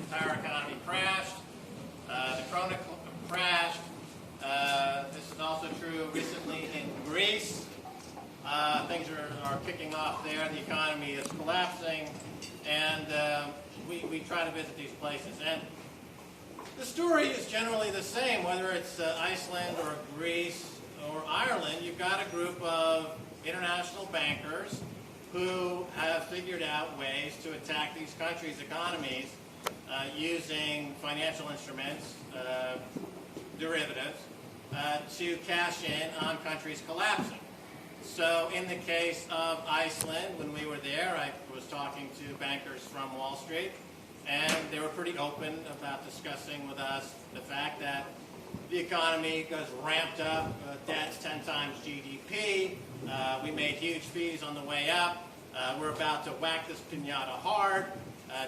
entire economy crashed. The krona crashed. This is also true recently in Greece. Things are kicking off there. The economy is collapsing, and we try to visit these places. And the story is generally the same, whether it's Iceland or Greece or Ireland. You've got a group of international bankers who have figured out ways to attack these countries' economies using financial instruments, derivatives, to cash in on countries collapsing. So in the case of Iceland, when we were there, I was talking to bankers from Wall Street, and they were pretty open about discussing with us the fact that the economy goes ramped up, debt's 10 times GDP, we made huge fees on the way up, we're about to whack this piñata hard,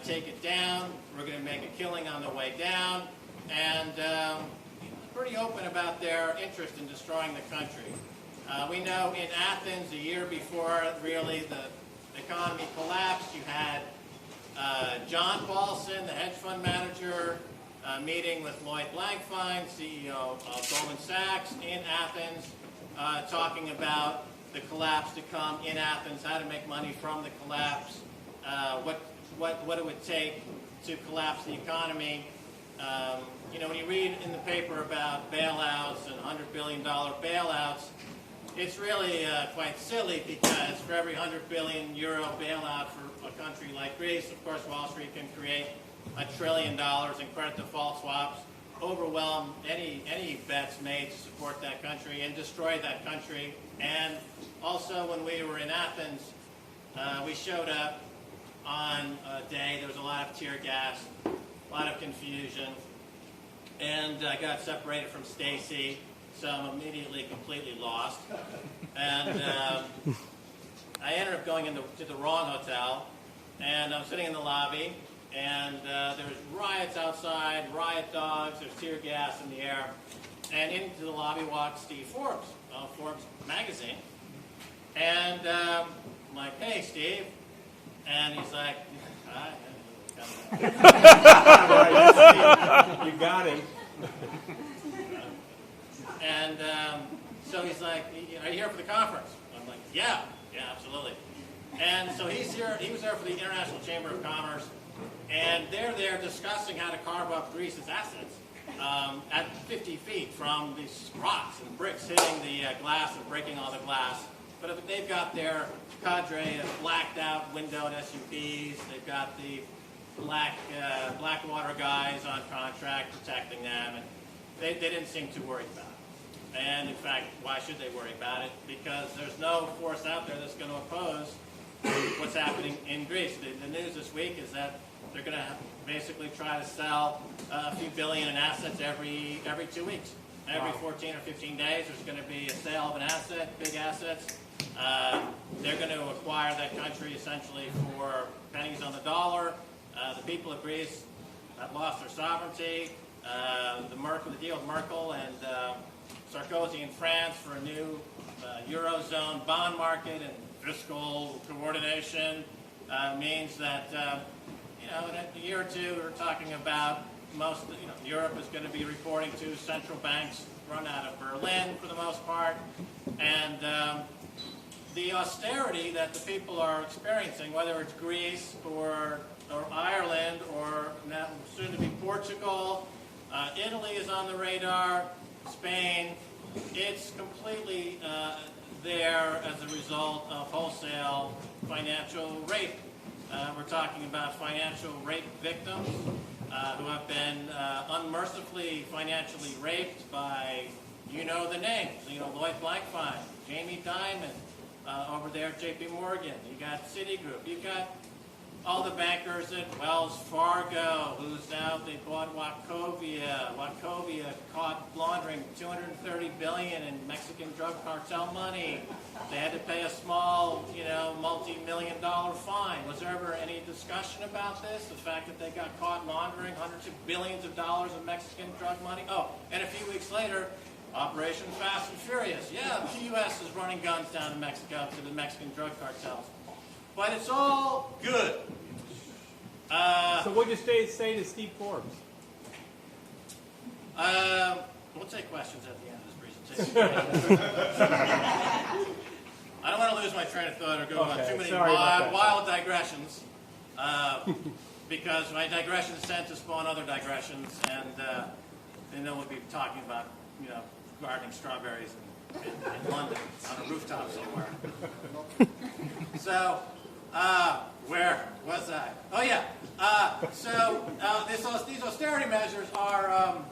take it down, we're going to make a killing on the way down, and pretty open about their interest in destroying the country. We know in Athens, a year before really the economy collapsed, you had John Paulson, the hedge fund manager, meeting with Lloyd Blankfein, CEO of Goldman Sachs in Athens, talking about the collapse to come in Athens, how to make money from the collapse, what it would take to collapse the economy. When you read in the paper about bailouts and $100 billion bailouts, it's really quite silly, because for every 100 billion euro bailout for a country like Greece, of course, Wall Street can create $1 trillion in credit default swaps, overwhelm any bets made to support that country and destroy that country. And also, when we were in Athens, we showed up on a day, there was a lot of tear gas, a lot of confusion, and I got separated from Stacy, so I'm immediately completely lost. And I ended up going to the wrong hotel, and I'm sitting in the lobby, and there's riots outside, riot dogs, there's tear gas in the air, and into the lobby walks Steve Forbes, Forbes magazine, and I'm like, "Hey, Steve," and he's like, "Hi." You got him. And so he's like, "Are you here for the conference?" I'm like, yeah, absolutely. And so he was there for the International Chamber of Commerce, and they're there discussing how to carve up Greece's assets at 50 feet from these rocks and bricks hitting the glass and breaking all the glass. But they've got their cadre of blacked out windowed SUVs, they've got the Blackwater guys on contract protecting them, and they didn't seem too worried about it. And in fact, why should they worry about it? Because there's no force out there that's going to oppose what's happening in Greece. The news this week is that they're going to basically try to sell a few billion in assets every 2 weeks. Every 14 or 15 days, there's going to be a sale of an asset, big assets. They're going to acquire that country essentially for pennies on the dollar. The people of Greece have lost their sovereignty. The deal with Merkel and Sarkozy in France for a new Eurozone bond market and fiscal coordination means that in a year or two we're talking about Europe is going to be reporting to central banks run out of Berlin for the most part, and the austerity that the people are experiencing, whether it's Greece or Ireland or now soon to be Portugal, Italy is on the radar, Spain, it's completely there as a result of wholesale financial rape. We're talking about financial rape victims who have been unmercifully financially raped by, the names, Lloyd Blankfein, Jamie Dimon, over there at JP Morgan. You got Citigroup. You got all the bankers at Wells Fargo, they bought Wachovia. Wachovia caught laundering $230 billion in Mexican drug cartel money. They had to pay a small, multi-million-dollar fine. Was there ever any discussion about this? The fact that they got caught laundering hundreds of billions of dollars of Mexican drug money? Oh, and a few weeks later, Operation Fast and Furious. Yeah, the U.S. is running guns down to Mexico to the Mexican drug cartels. But it's all good. So what did you say to Steve Forbes? We'll take questions at the end of this presentation. I don't want to lose my train of thought or go on too many wild digressions, because my digressions tend to spawn other digressions, and then we'll be talking about, gardening strawberries in London on a rooftop somewhere. So, where was I? Oh yeah. These austerity measures are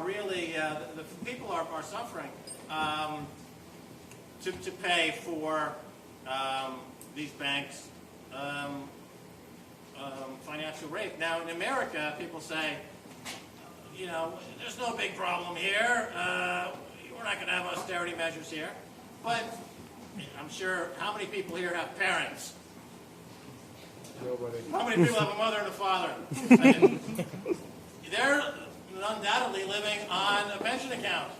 really the people are suffering to pay for these banks' financial rape. Now in America, people say, there's no big problem here. We're not going to have austerity measures here, but I'm sure, how many people here have parents? Nobody. How many people have a mother and a father? They're undoubtedly living on a pension account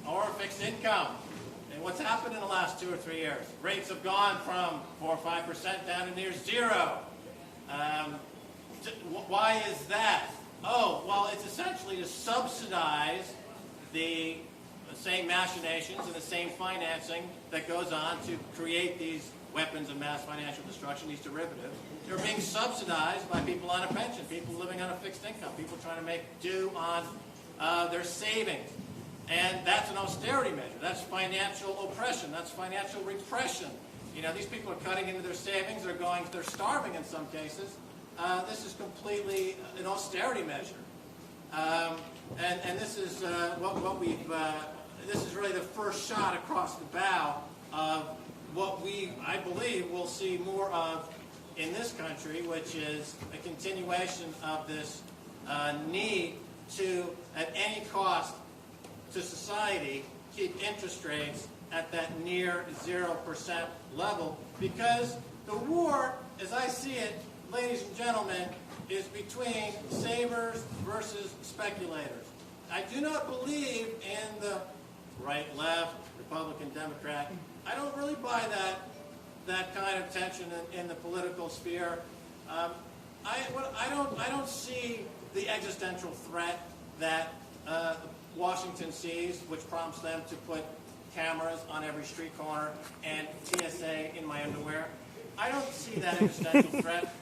or a fixed income. And what's happened in the last 2 or 3 years? Rates have gone from 4 or 5% down to near zero. Why is that? Oh, well, it's essentially to subsidize the same machinations and the same financing that goes on to create these weapons of mass financial destruction, these derivatives. They're being subsidized by people on a pension, people living on a fixed income, people trying to make do on their savings. And that's an austerity measure. That's financial oppression. That's financial repression. These people are cutting into their savings. They're starving in some cases. This is completely an austerity measure. And this is what we've. This is really the first shot across the bow of what I believe, will see more of in this country, which is a continuation of this need to, at any cost to society, keep interest rates at that near 0% level, because the war, as I see it, ladies and gentlemen, is between savers versus speculators. I do not believe in the right, left, Republican, Democrat. I don't really buy that kind of tension in the political sphere. I don't see the existential threat that Washington sees, which prompts them to put cameras on every street corner and TSA in my underwear. I don't see that existential threat.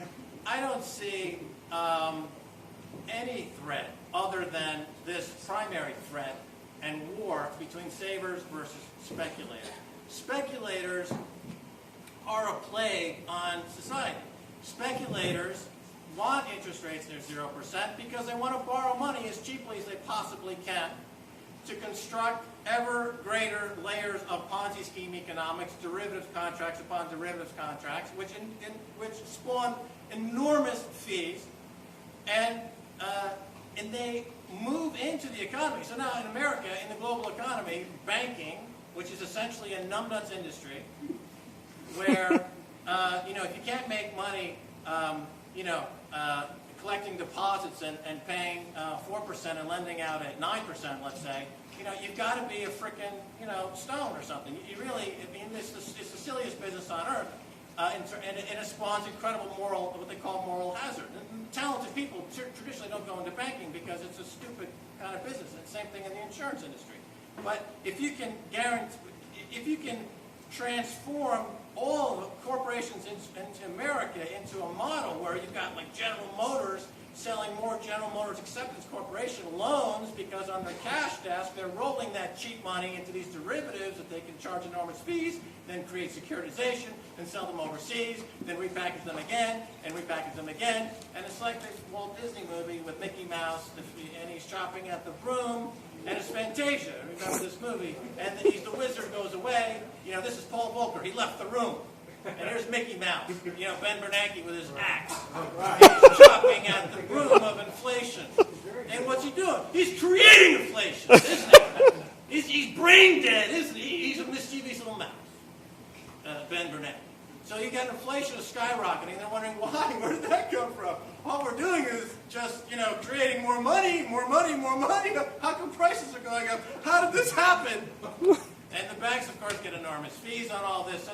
I don't see any threat other than this primary threat and war between savers versus speculators. Speculators are a plague on society. Speculators want interest rates near 0% because they want to borrow money as cheaply as they possibly can to construct ever greater layers of Ponzi scheme economics, derivatives contracts upon derivatives contracts, which spawn enormous fees, and they move into the economy. So now in America, in the global economy, banking, which is essentially a numbnuts industry, where if you can't make money, collecting deposits and paying 4% and lending out at 9%, let's say, you've got to be a frickin' stone or something. You really, it's the silliest business on earth, and it spawns incredible what they call moral hazard. And talented people traditionally don't go into banking because it's a stupid kind of business. And same thing in the insurance industry. But if you can transform all the corporations into America into a model where you've got like General Motors selling more General Motors Acceptance Corporation loans because on their cash desk they're rolling that cheap money into these derivatives that they can charge enormous fees, then create securitization and sell them overseas, then repackage them again and repackage them again. And it's like this Walt Disney movie with Mickey Mouse and he's shopping at the Broom. And it's Fantasia. Remember this movie? And then the wizard goes away. This is Paul Volcker. He left the room. And here's Mickey Mouse. Ben Bernanke with his axe. He's chopping at the broom of inflation. And what's he doing? He's creating inflation, isn't he? He's brain dead, isn't he? He's a mischievous little mouse. Ben Bernanke. So you got inflation skyrocketing. They're wondering why. Where did that come from? All we're doing is just, creating more money, more money, more money. How come prices are going up? How did this happen? And the banks, of course, get enormous fees on all this.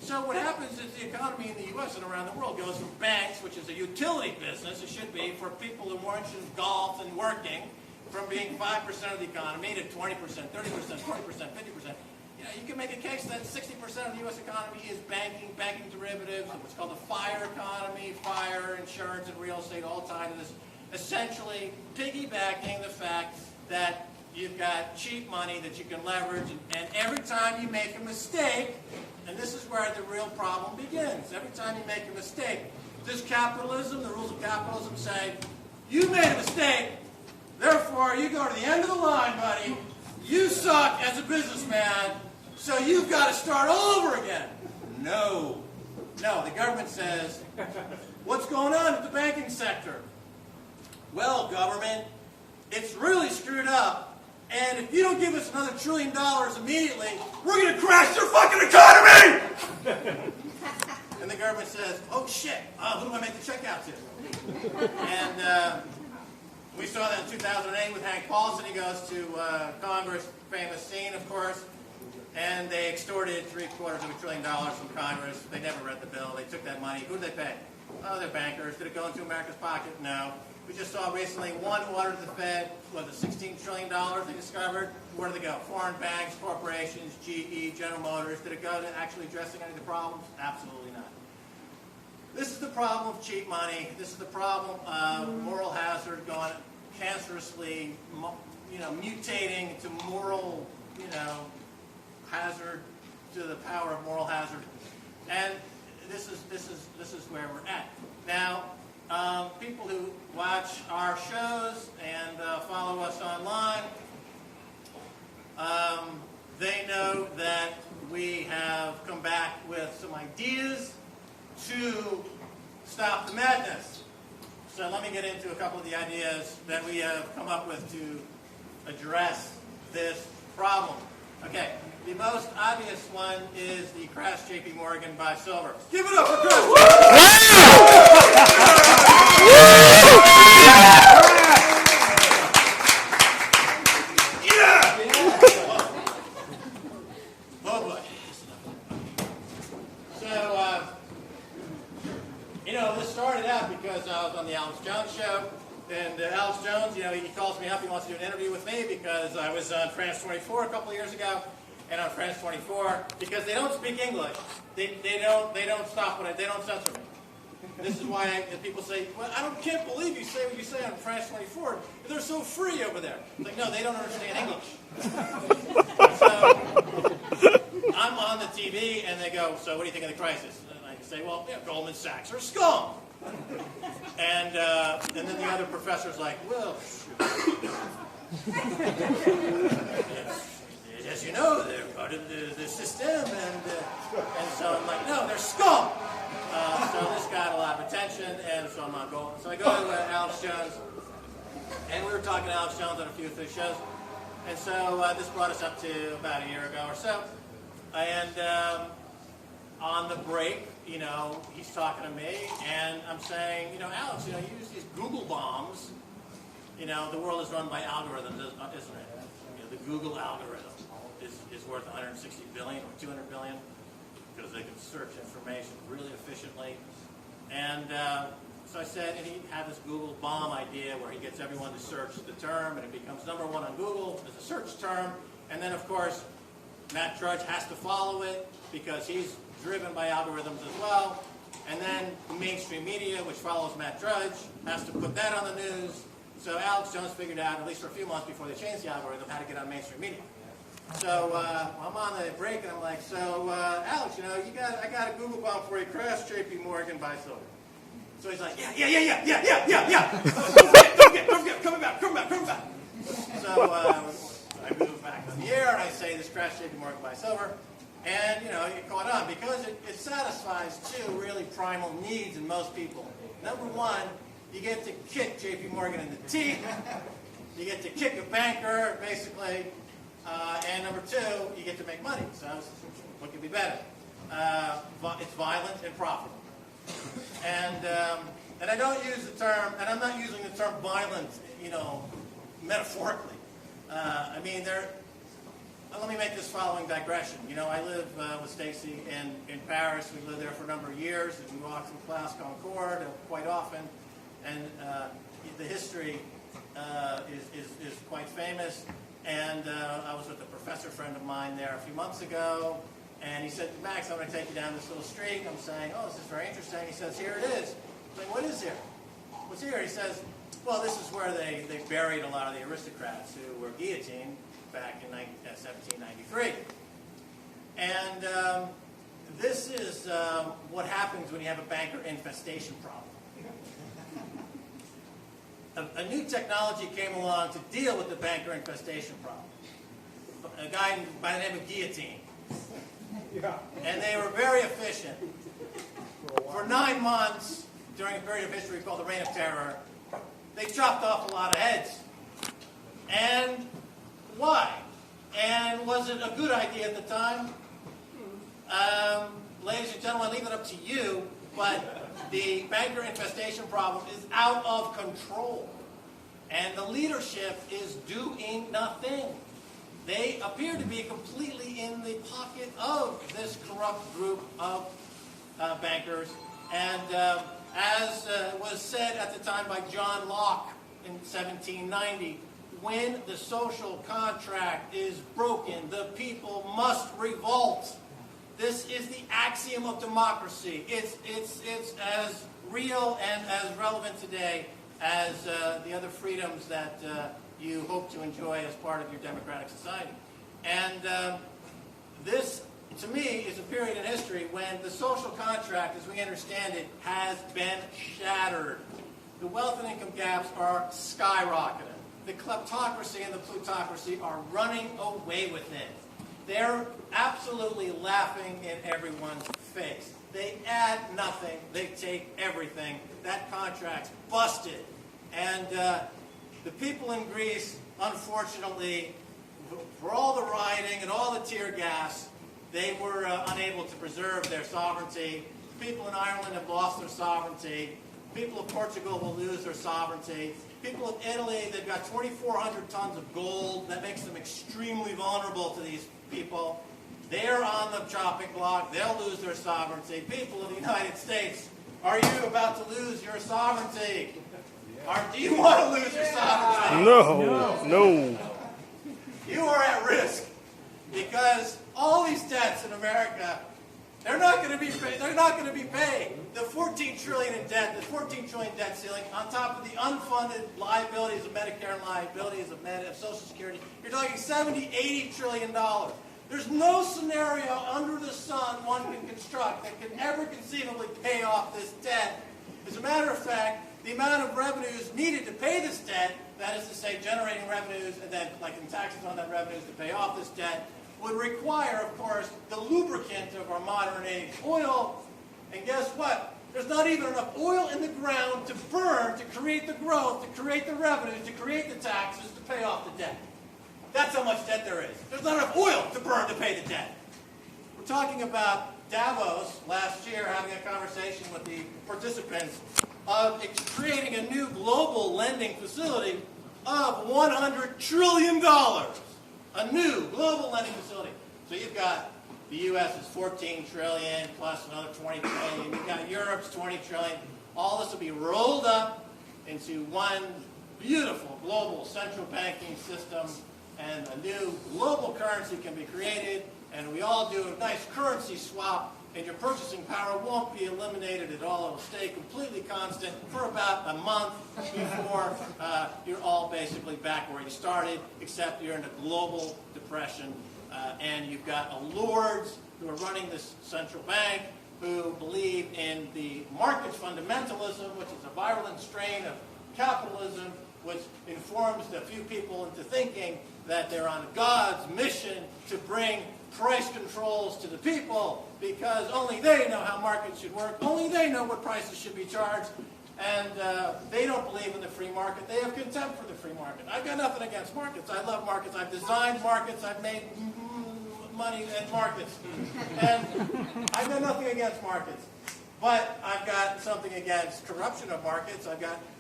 So what happens is the economy in the U.S. and around the world goes from banks, which is a utility business, it should be for people who are interested in golf and working, from being 5% of the economy to 20%, 30%, 40%, 50%. You know, you can make a case that 60% of the U.S. economy is banking derivatives, what's called the FIRE economy, fire, insurance, and real estate, all tied to this, essentially piggybacking the fact that you've got cheap money that you can leverage, and every time you make a mistake, and this is where the real problem begins, every time you make a mistake, does capitalism, the rules of capitalism say, you made a mistake, therefore you go to the end of the line, buddy, you suck as a businessman, so you've got to start all over again. No. No, the government says, what's going on with the banking sector? Well, government, it's really screwed up. And if you don't give us another $1 trillion immediately, we're going to crash your fucking economy! And the government says, oh shit, who do I make the check out to? And we saw that in 2008 with Hank Paulson. He goes to Congress, famous scene, of course, and they extorted $750 billion from Congress. They never read the bill. They took that money. Who did they pay? Oh, they're bankers. Did it go into America's pocket? No. We just saw recently one order to the Fed, was it $16 trillion they discovered? Where did they go? Foreign banks, corporations, GE, General Motors. Did it go to actually addressing any of the problems? Absolutely not. This is the problem of cheap money. This is the problem of moral hazard going cancerously, mutating to moral, hazard to the power of moral hazard. And this is where we're at. Now, people who watch our shows and follow us online, they know that we have come back with some ideas to stop the madness. So let me get into a couple of the ideas that we have come up with to address this problem. Okay, the most obvious one is the crash JP Morgan buy silver. Give it up for crash! Oh boy. So, this started out because I was on the Alex Jones show, and Alex Jones, he calls me up, he wants to do an interview with me because I was on France 24 a couple of years ago, and on France 24, because they don't speak English, they don't stop when they don't censor me. This is why people say, well, can't believe you say what you say on France 24. They're so free over there. It's like, no, they don't understand English. So I'm on the TV, and they go, so what do you think of the crisis? And I say, well, Goldman Sachs are scum. And then the other professor's like, well, as you know, they're part of the system, and so I'm like, no, they're scum. So this got a lot of attention, and so I'm not going. So I go to Alex Jones, and we were talking to Alex Jones on a few of his shows, and so this brought us up to about a year ago or so. And on the break, he's talking to me, and I'm saying, Alex, you use these Google bombs. The world is run by algorithms, isn't it? The Google algorithm is worth 160 billion or 200 billion. Because they can search information really efficiently. And so I said, and he had this Google bomb idea where he gets everyone to search the term, and it becomes #1 on Google as a search term. And then, of course, Matt Drudge has to follow it because he's driven by algorithms as well. And then the mainstream media, which follows Matt Drudge, has to put that on the news. So Alex Jones figured out, at least for a few months before they changed the algorithm, how to get on mainstream media. So I'm on the break, and I'm like, so Alex, I got a Google bomb for you. Crash JP Morgan buy silver. So he's like, yeah. Don't forget, coming back. So I move back on the air, and I say this crash JP Morgan buy silver, and you caught on because it satisfies two really primal needs in most people. Number one, you get to kick JP Morgan in the teeth. You get to kick a banker, basically. And number two, you get to make money. So what could be better? It's violent and profitable. And I don't use the term, and I'm not using the term violent, metaphorically. I mean, let me make this following digression. You know, I live with Stacy in Paris. We lived there for a number of years, and we walked through Place Concorde quite often. And the history is quite famous. And I was with a professor friend of mine there a few months ago, and he said, Max, I'm going to take you down this little street. I'm saying, oh, this is very interesting. He says, here it is. I'm saying, what is here? What's here? He says, well, this is where they buried a lot of the aristocrats who were guillotined back in 1793. And this is what happens when you have a banker infestation problem. A new technology came along to deal with the banker infestation problem. A guy by the name of guillotine. Yeah. And they were very efficient. For 9 months, during a period of history called the Reign of Terror, they chopped off a lot of heads. And why? And was it a good idea at the time? Ladies and gentlemen, I leave it up to you, but the banker infestation problem is out of control. And the leadership is doing nothing. They appear to be completely in the pocket of this corrupt group of bankers. And as was said at the time by John Locke in 1790, when the social contract is broken, the people must revolt. This is the axiom of democracy. It's as real and as relevant today as the other freedoms that you hope to enjoy as part of your democratic society. And this, to me, is a period in history when the social contract, as we understand it, has been shattered. The wealth and income gaps are skyrocketing. The kleptocracy and the plutocracy are running away with it. They're absolutely laughing in everyone's face. They add nothing. They take everything. That contract's busted. And the people in Greece, unfortunately, for all the rioting and all the tear gas, they were unable to preserve their sovereignty. People in Ireland have lost their sovereignty. People of Portugal will lose their sovereignty. People of Italy, they've got 2,400 tons of gold. That makes them extremely vulnerable to these people. They're on the chopping block. They'll lose their sovereignty. People of the United States, are you about to lose your sovereignty? Or do you want to lose your sovereignty? No. You are at risk because all these debts in America, they're not going to be paid. They're not going to be paid. The 14 trillion in debt, the 14 trillion debt ceiling, on top of the unfunded liabilities of Medicare and liabilities of Social Security, you're talking 70, 80 trillion dollars. There's no scenario under the sun one can construct that can ever conceivably pay off this debt. As a matter of fact, the amount of revenues needed to pay this debt, that is to say, generating revenues and then collecting taxes on that revenues to pay off this debt, would require, of course, the lubricant of our modern age, oil. And guess what? There's not even enough oil in the ground to burn, to create the growth, to create the revenues, to create the taxes, to pay off the debt. That's how much debt there is. There's not enough oil to burn to pay the debt. We're talking about Davos last year, having a conversation with the participants of creating a new global lending facility of $100 trillion. A new global lending facility. So you've got the U.S. is 14 trillion plus another 20 trillion. You've got Europe's 20 trillion. All this will be rolled up into one beautiful global central banking system, and a new global currency can be created, and we all do a nice currency swap, and your purchasing power won't be eliminated at all. It will stay completely constant for about a month before you're all basically back where you started, except you're in a global depression, and you've got lords who are running this central bank who believe in the market's fundamentalism, which is a virulent strain of capitalism, which informs the few people into thinking that they're on God's mission to bring price controls to the people, because only they know how markets should work, only they know what prices should be charged, and they don't believe in the free market. They have contempt for the free market. I've got nothing against markets. I love markets. I've designed markets. I've made money in markets. And I've got nothing against markets. But I've got something against corruption of markets.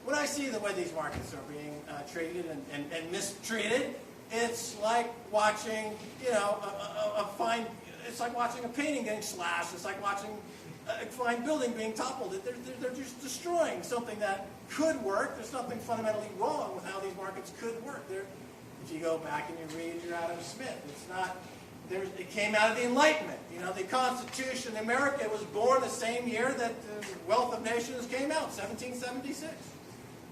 When I see the way these markets are being treated and mistreated, it's like watching, it's like watching a painting getting slashed. It's like watching a fine building being toppled. They're just destroying something that could work. There's nothing fundamentally wrong with how these markets could work. If you go back and you read your Adam Smith, it's not. It came out of the Enlightenment. The Constitution in America was born the same year that the Wealth of Nations came out, 1776.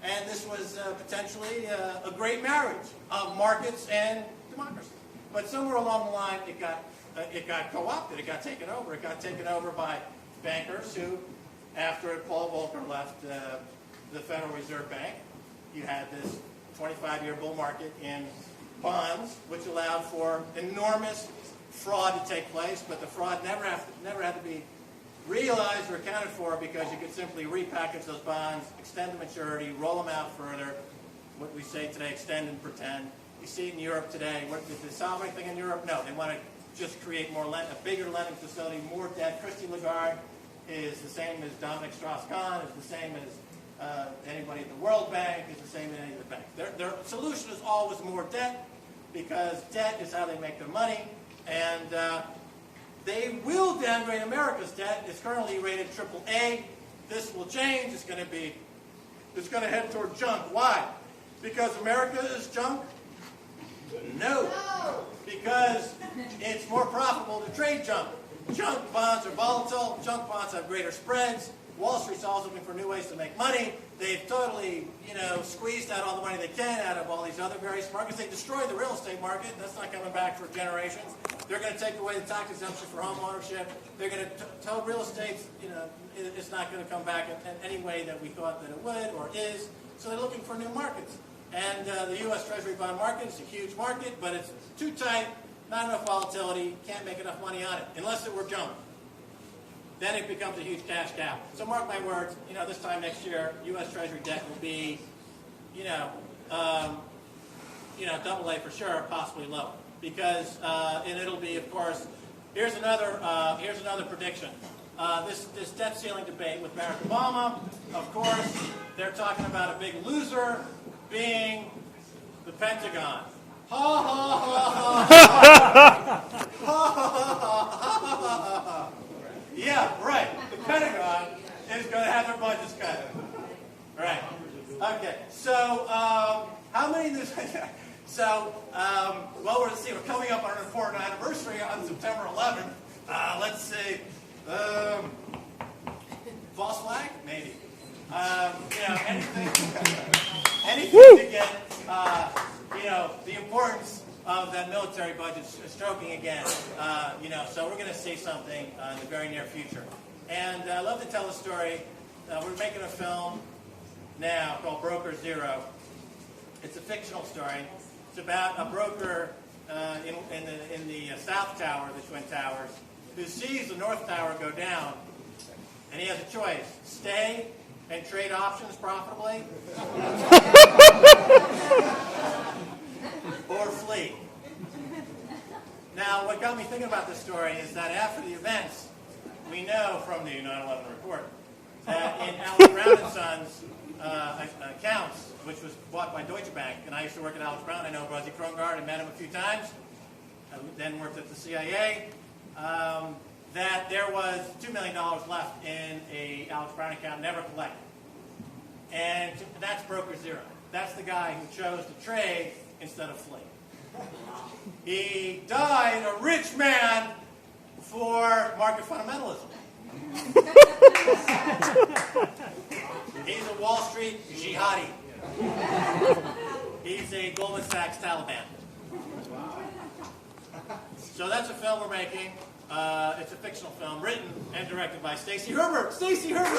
And this was potentially a great marriage of markets and democracy. But somewhere along the line, it got co-opted. It got taken over. It got taken over by bankers who, after Paul Volcker left the Federal Reserve Bank, you had this 25-year bull market in bonds, which allowed for enormous fraud to take place, but the fraud never had to be realized or accounted for because you could simply repackage those bonds, extend the maturity, roll them out further, what we say today, extend and pretend. You see it in Europe today. Did they solve anything in Europe? No, they want to just create a bigger lending facility, more debt. Christine Lagarde is the same as Dominic Strauss-Kahn, is the same as anybody at the World Bank, is the same as any of the banks. Their solution is always more debt because debt is how they make their money, and they will downgrade America's debt. It's currently rated AAA. This will change. It's going to head toward junk. Why? Because America is junk? No. Because it's more profitable to trade junk. Junk bonds are volatile. Junk bonds have greater spreads. Wall Street's always looking for new ways to make money. They've totally, squeezed out all the money they can out of all these other various markets. They destroyed the real estate market. That's not coming back for generations. They're going to take away the tax exemption for home ownership. They're going to tell real estate, it's not going to come back in any way that we thought that it would or is. So they're looking for new markets. And the U.S. Treasury bond market is a huge market, but it's too tight, not enough volatility, can't make enough money on it, unless it were junk. Then it becomes a huge cash cow. So mark my words, this time next year, U.S. Treasury debt will be, AA for sure, possibly lower. Because, and it'll be, of course, here's another prediction. This debt ceiling debate with Barack Obama, of course, they're talking about a big loser being the Pentagon. Ha ha ha ha ha ha ha. Yeah, right. The Pentagon is going to have their budgets cut. Right. Okay. So, how many of this? So, we're coming up on an important anniversary on September 11th. Let's see. False flag? Maybe. Anything to get, the importance of that military budget stroking again. So we're going to see something in the very near future. And I love to tell a story. We're making a film now called Broker Zero. It's a fictional story. It's about a broker in the South Tower, the Twin Towers, who sees the North Tower go down, and he has a choice: stay and trade options profitably, or flee. Now, what got me thinking about this story is that after the events, we know from the 9/11 report that in Alex Brown and Sons accounts, which was bought by Deutsche Bank, and I used to work at Alex Brown. I know Buzzy Krongard. I met him a few times. I then worked at the CIA. That there was $2 million left in a Alex Brown account, never collected. And that's Broker Zero. That's the guy who chose to trade instead of flee. He died a rich man for market fundamentalism. He's a Wall Street jihadi. He's a Goldman Sachs Taliban. So that's a film we're making. It's a fictional film written and directed by Stacey Herbert. Stacey Herbert!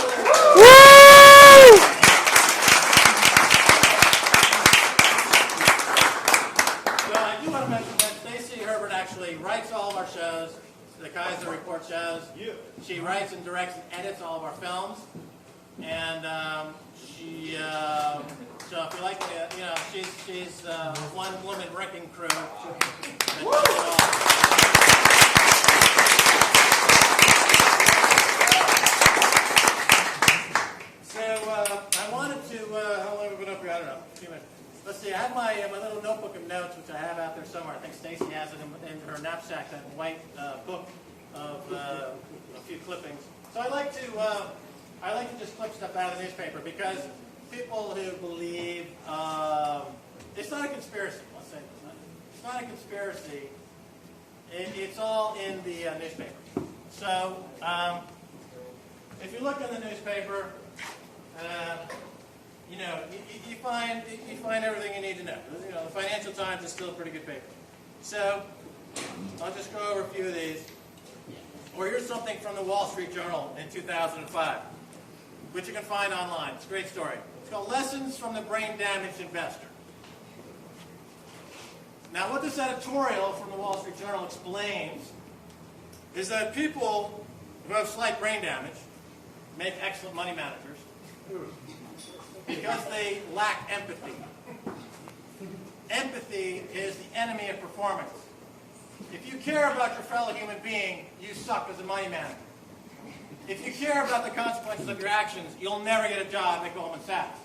So I do want to mention that Stacey Herbert actually writes all of our shows, the Keiser Report shows. She writes and directs and edits all of our films. And she, so if you like, she's one woman wrecking crew. So I wanted to, how long have we been up here? I don't know, a few minutes. let's see, I have my little notebook of notes, which I have out there somewhere. I think Stacy has it in her knapsack, that white book of a few clippings. So I like to just clip stuff out of the newspaper because people who believe it's not a conspiracy. Let's say it's not a conspiracy. It's all in the newspaper. So if you look in the newspaper, you find everything you need to know. The Financial Times is still a pretty good paper. So I'll just go over a few of these. Or here's something from the Wall Street Journal in 2005, which you can find online. It's a great story. It's called Lessons from the Brain Damaged Investor. Now, what this editorial from the Wall Street Journal explains is that people who have slight brain damage make excellent money managers because they lack empathy. Empathy is the enemy of performance. If you care about your fellow human being, you suck as a money manager. If you care about the consequences of your actions, you'll never get a job at Goldman Sachs.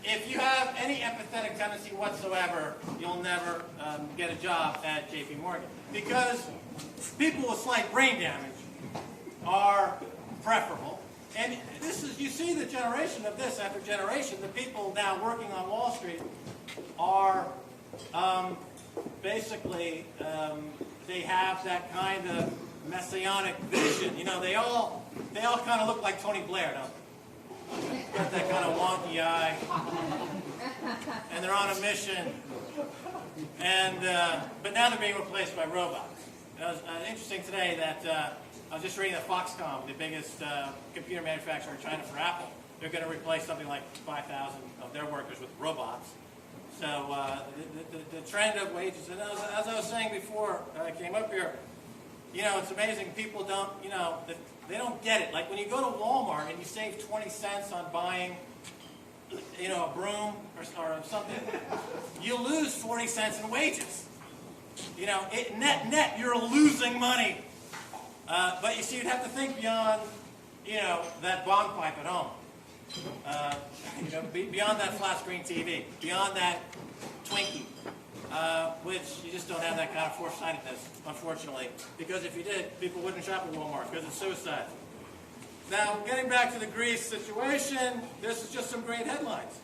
If you have any empathetic tendency whatsoever, you'll never get a job at JP Morgan. Because people with slight brain damage are preferable. And this is, you see the generation of this after generation. The people now working on Wall Street are basically, they have that kind of messianic vision. They all kind of look like Tony Blair, don't they? Got that kind of wonky eye, and they're on a mission. And but now they're being replaced by robots. It was interesting today that I was just reading that Foxconn, the biggest computer manufacturer in China for Apple, they're going to replace something like 5,000 of their workers with robots. So the trend of wages, and as I was saying before I came up here, it's amazing. People don't, they don't get it. Like when you go to Walmart and you save 20 cents on buying, a broom or something, you lose 40 cents in wages. Net, you're losing money. But you see, you'd have to think beyond, that bong pipe at home. Beyond that flat screen TV, beyond that Twinkie, which you just don't have that kind of foresightedness, unfortunately. Because if you did, people wouldn't shop at Walmart because it's suicide. Now, getting back to the Greece situation, this is just some great headlines.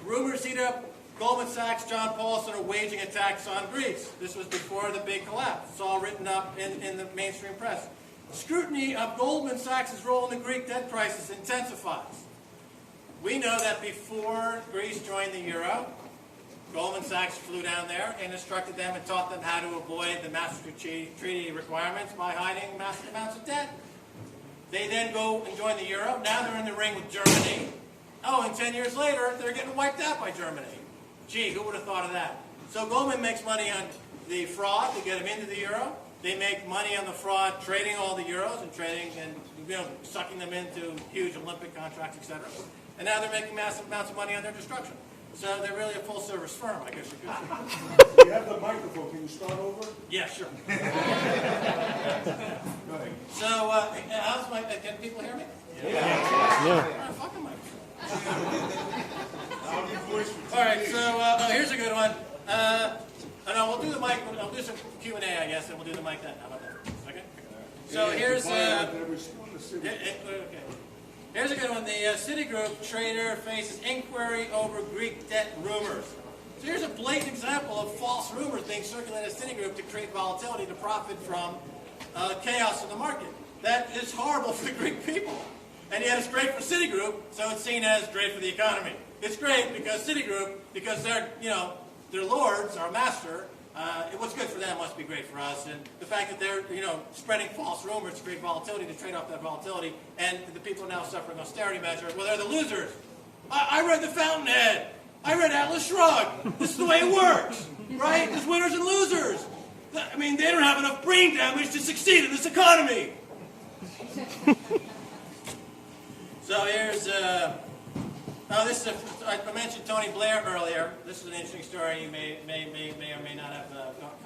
Rumors heat up. Goldman Sachs, John Paulson are waging attacks on Greece. This was before the big collapse. It's all written up in the mainstream press. Scrutiny of Goldman Sachs' role in the Greek debt crisis intensifies. We know that before Greece joined the euro, Goldman Sachs flew down there and instructed them and taught them how to avoid the Maastricht Treaty requirements by hiding massive amounts of debt. They then go and join the euro. Now they're in the ring with Germany. Oh, and 10 years later, they're getting wiped out by Germany. Gee, who would have thought of that? So Goldman makes money on the fraud to get them into the euro. They make money on the fraud, trading all the euros and sucking them into huge Olympic contracts, etc. And now they're making massive amounts of money on their destruction. So they're really a full-service firm, I guess you could say. You have the microphone. Can you start over? Yeah, sure. Go ahead. So, how's my? Can people hear me? Yeah. All right, fuck the microphone. All right, so here's a good one. We'll do the mic. I'll do some Q&A, I guess, and we'll do the mic then. How about that? Okay. So here's okay. Here's a good one. The Citigroup trader faces inquiry over Greek debt rumors. So here's a blatant example of false rumors being circulated at Citigroup to create volatility to profit from chaos in the market. That is horrible for the Greek people. And yet it's great for Citigroup, so it's seen as great for the economy. It's great because Citigroup, because they're, their lords, our master, what's good for them must be great for us. And the fact that they're, spreading false rumors to create volatility, to trade off that volatility, and the people are now suffering austerity measures, well, they're the losers. I read The Fountainhead. I read Atlas Shrugged. This is the way it works, right? There's winners and losers. I mean, they don't have enough brain damage to succeed in this economy. So here's, I mentioned Tony Blair earlier. This is an interesting story you may or may not have